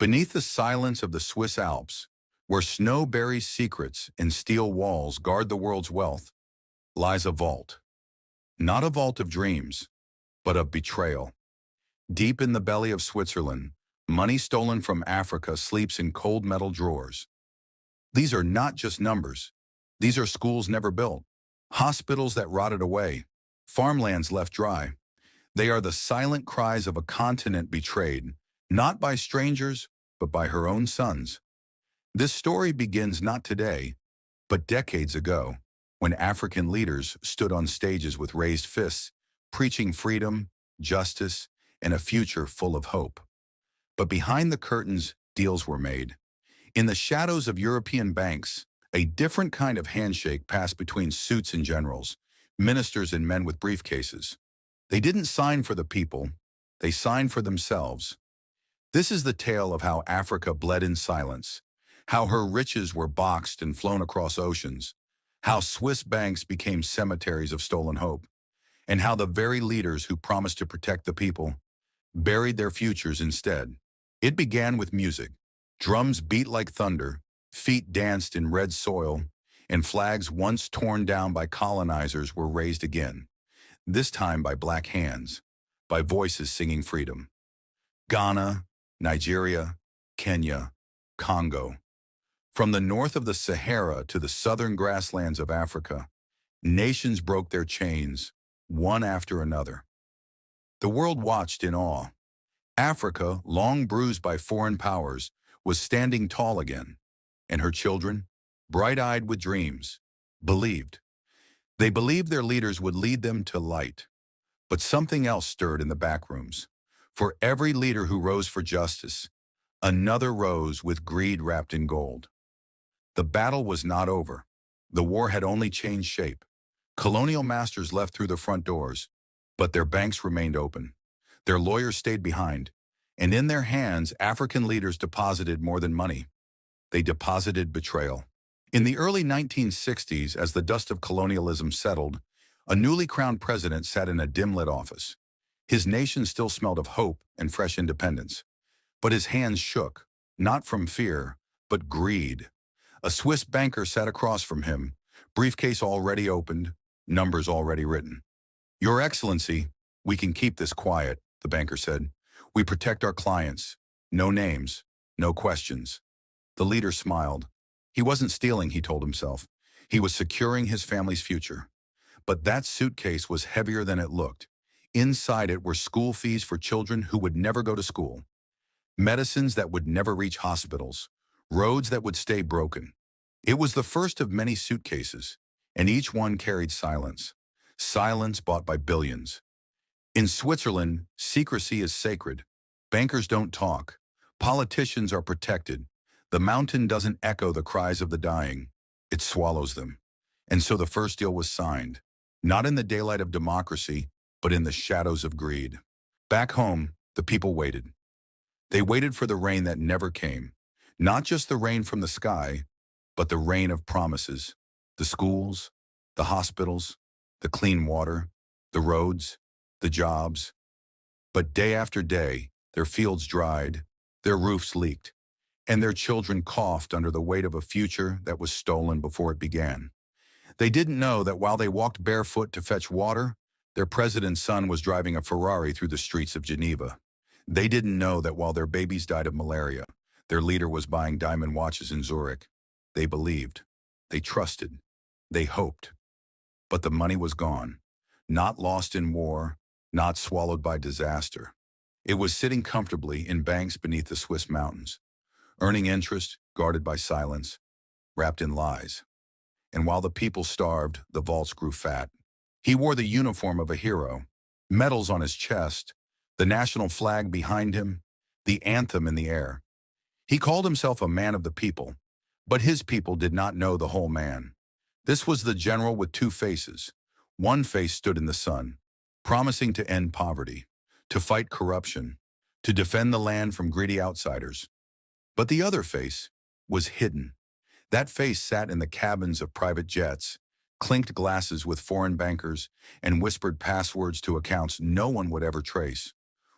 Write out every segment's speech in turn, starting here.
Beneath the silence of the Swiss Alps, where snow buries secrets and steel walls guard the world's wealth, lies a vault. Not a vault of dreams, but of betrayal. Deep in the belly of Switzerland, money stolen from Africa sleeps in cold metal drawers. These are not just numbers. These are schools never built, hospitals that rotted away, farmlands left dry. They are the silent cries of a continent betrayed, not by strangers, but by her own sons. This story begins not today, but decades ago, when African leaders stood on stages with raised fists, preaching freedom, justice, and a future full of hope. But behind the curtains, deals were made. In the shadows of European banks, a different kind of handshake passed between suits and generals, ministers and men with briefcases. They didn't sign for the people, they signed for themselves. This is the tale of how Africa bled in silence, how her riches were boxed and flown across oceans, how Swiss banks became cemeteries of stolen hope, and how the very leaders who promised to protect the people buried their futures instead. It began with music. Drums beat like thunder, feet danced in red soil, and flags once torn down by colonizers were raised again, this time by black hands, by voices singing freedom. Ghana, Nigeria, Kenya, Congo. From the north of the Sahara to the southern grasslands of Africa, nations broke their chains, one after another. The world watched in awe. Africa, long bruised by foreign powers, was standing tall again, and her children, bright-eyed with dreams, believed. They believed their leaders would lead them to light. But something else stirred in the backrooms. For every leader who rose for justice, another rose with greed wrapped in gold. The battle was not over. The war had only changed shape. Colonial masters left through the front doors, but their banks remained open. Their lawyers stayed behind, and in their hands, African leaders deposited more than money. They deposited betrayal. In the early 1960s, as the dust of colonialism settled, a newly crowned president sat in a dim-lit office. His nation still smelled of hope and fresh independence. But his hands shook, not from fear, but greed. A Swiss banker sat across from him, briefcase already opened, numbers already written. "Your Excellency, we can keep this quiet," the banker said. "We protect our clients. No names, no questions." The leader smiled. He wasn't stealing, he told himself. He was securing his family's future. But that suitcase was heavier than it looked. Inside it were school fees for children who would never go to school, medicines that would never reach hospitals, roads that would stay broken. It was the first of many suitcases, and each one carried silence. Silence bought by billions. In Switzerland, secrecy is sacred. Bankers don't talk. Politicians are protected. The mountain doesn't echo the cries of the dying. It swallows them. And so the first deal was signed, not in the daylight of democracy, but in the shadows of greed. Back home, the people waited. They waited for the rain that never came. Not just the rain from the sky, but the rain of promises. The schools, the hospitals, the clean water, the roads, the jobs. But day after day, their fields dried, their roofs leaked, and their children coughed under the weight of a future that was stolen before it began. They didn't know that while they walked barefoot to fetch water, their president's son was driving a Ferrari through the streets of Geneva. They didn't know that while their babies died of malaria, their leader was buying diamond watches in Zurich. They believed. They trusted. They hoped. But the money was gone. Not lost in war, not swallowed by disaster. It was sitting comfortably in banks beneath the Swiss mountains, earning interest, guarded by silence, wrapped in lies. And while the people starved, the vaults grew fat. He wore the uniform of a hero, medals on his chest, the national flag behind him, the anthem in the air. He called himself a man of the people, but his people did not know the whole man. This was the general with two faces. One face stood in the sun, promising to end poverty, to fight corruption, to defend the land from greedy outsiders. But the other face was hidden. That face sat in the cabins of private jets, clinked glasses with foreign bankers, and whispered passwords to accounts no one would ever trace.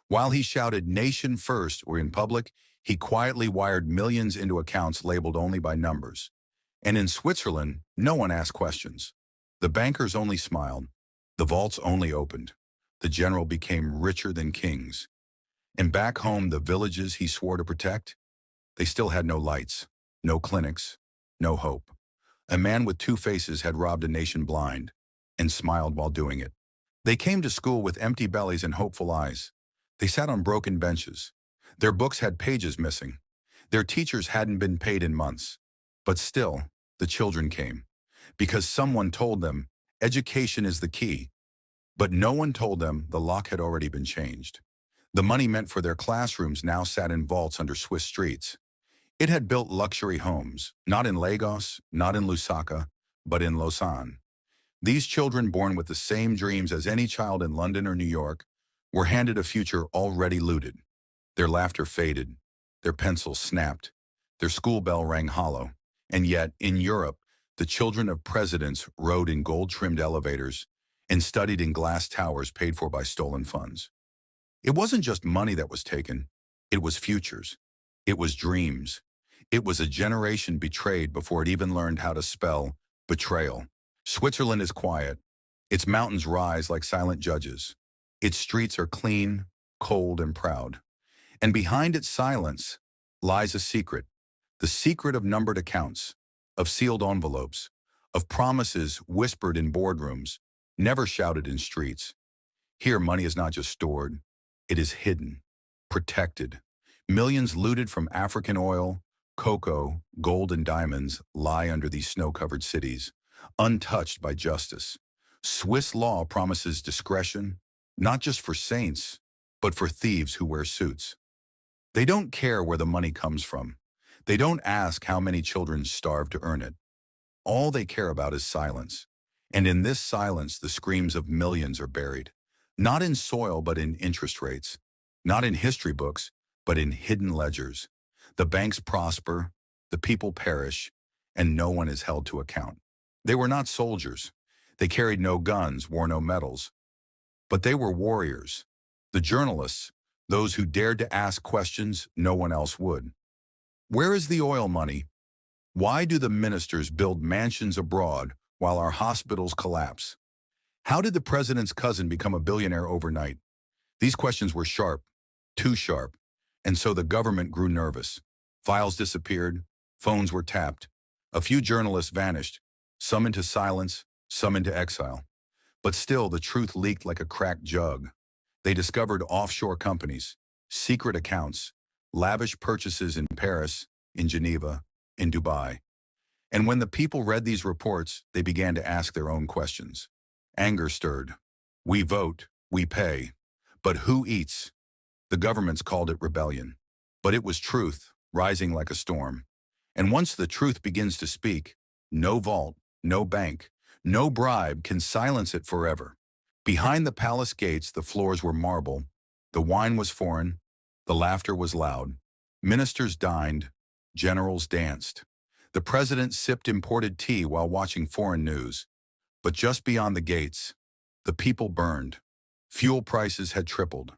While he shouted "Nation first" or in public, He quietly wired millions into accounts labeled only by numbers. And in Switzerland, no one asked questions. The bankers only smiled. The vaults only opened. The general became richer than kings. And back home, the villages he swore to protect, they still had no lights, no clinics, no hope. A man with two faces had robbed a nation blind and smiled while doing it. They came to school with empty bellies and hopeful eyes. They sat on broken benches. Their books had pages missing. Their teachers hadn't been paid in months. But still, the children came. Because someone told them, education is the key. But no one told them the lock had already been changed. The money meant for their classrooms now sat in vaults under Swiss streets. It had built luxury homes, not in Lagos, not in Lusaka, but in Lausanne. These children, born with the same dreams as any child in London or New York, were handed a future already looted. Their laughter faded, their pencils snapped, their school bell rang hollow. And yet, in Europe, the children of presidents rode in gold-trimmed elevators and studied in glass towers paid for by stolen funds. It wasn't just money that was taken, it was futures. It was dreams. It was a generation betrayed before it even learned how to spell betrayal. Switzerland is quiet. Its mountains rise like silent judges. Its streets are clean, cold, and proud. And behind its silence lies a secret. The secret of numbered accounts, of sealed envelopes, of promises whispered in boardrooms, never shouted in streets. Here, money is not just stored. It is hidden, protected. Millions looted from African oil, cocoa, gold, and diamonds lie under these snow-covered cities, untouched by justice. Swiss law promises discretion, not just for saints, but for thieves who wear suits. They don't care where the money comes from. They don't ask how many children starve to earn it. All they care about is silence. And in this silence, the screams of millions are buried. Not in soil, but in interest rates. Not in history books, but in hidden ledgers. The banks prosper, the people perish, and no one is held to account. They were not soldiers. They carried no guns, wore no medals. But they were warriors. The journalists, those who dared to ask questions no one else would. Where is the oil money? Why do the ministers build mansions abroad while our hospitals collapse? How did the president's cousin become a billionaire overnight? These questions were sharp, too sharp, and so the government grew nervous. Files disappeared, phones were tapped. A few journalists vanished, some into silence, some into exile. But still, the truth leaked like a cracked jug. They discovered offshore companies, secret accounts, lavish purchases in Paris, in Geneva, in Dubai. And when the people read these reports, they began to ask their own questions. Anger stirred. We vote, we pay. But who eats? The governments called it rebellion. But it was truth, rising like a storm. And once the truth begins to speak, no vault, no bank, no bribe can silence it forever. Behind the palace gates, the floors were marble, the wine was foreign, the laughter was loud. Ministers dined, generals danced. The president sipped imported tea while watching foreign news. But just beyond the gates, the people burned. Fuel prices had tripled.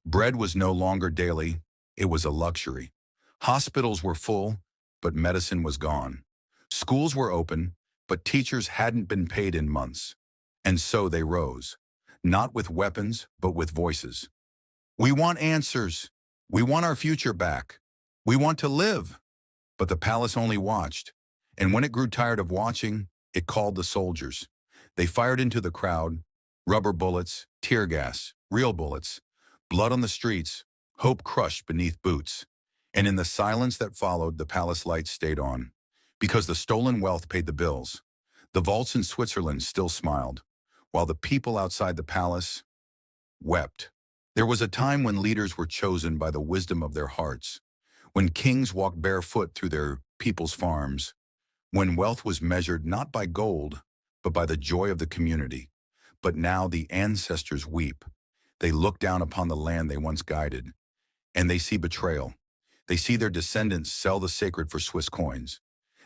Bread was no longer daily, it was a luxury. Hospitals were full, but medicine was gone. Schools were open, but teachers hadn't been paid in months. And so they rose, not with weapons, but with voices. We want answers. We want our future back. We want to live. But the palace only watched. And when it grew tired of watching, it called the soldiers. They fired into the crowd, rubber bullets, tear gas, real bullets, blood on the streets, hope crushed beneath boots. And in the silence that followed, the palace lights stayed on. Because the stolen wealth paid the bills. The vaults in Switzerland still smiled, while the people outside the palace wept. There was a time when leaders were chosen by the wisdom of their hearts, when kings walked barefoot through their people's farms, when wealth was measured not by gold, but by the joy of the community. But now the ancestors weep. They look down upon the land they once guided, and they see betrayal. They see their descendants sell the sacred for Swiss coins.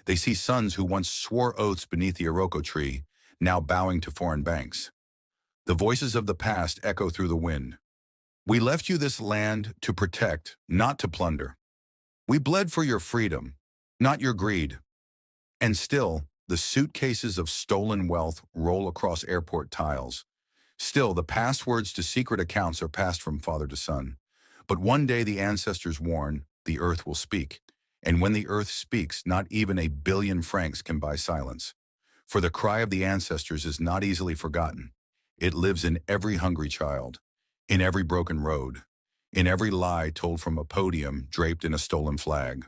They see sons who once swore oaths beneath the Iroko tree, now bowing to foreign banks. The voices of the past echo through the wind. We left you this land to protect, not to plunder. We bled for your freedom, not your greed. And still, the suitcases of stolen wealth roll across airport tiles. Still, the passwords to secret accounts are passed from father to son. But one day the ancestors warn, the earth will speak. And when the earth speaks, not even 1 billion francs can buy silence. For the cry of the ancestors is not easily forgotten. It lives in every hungry child, in every broken road, in every lie told from a podium draped in a stolen flag.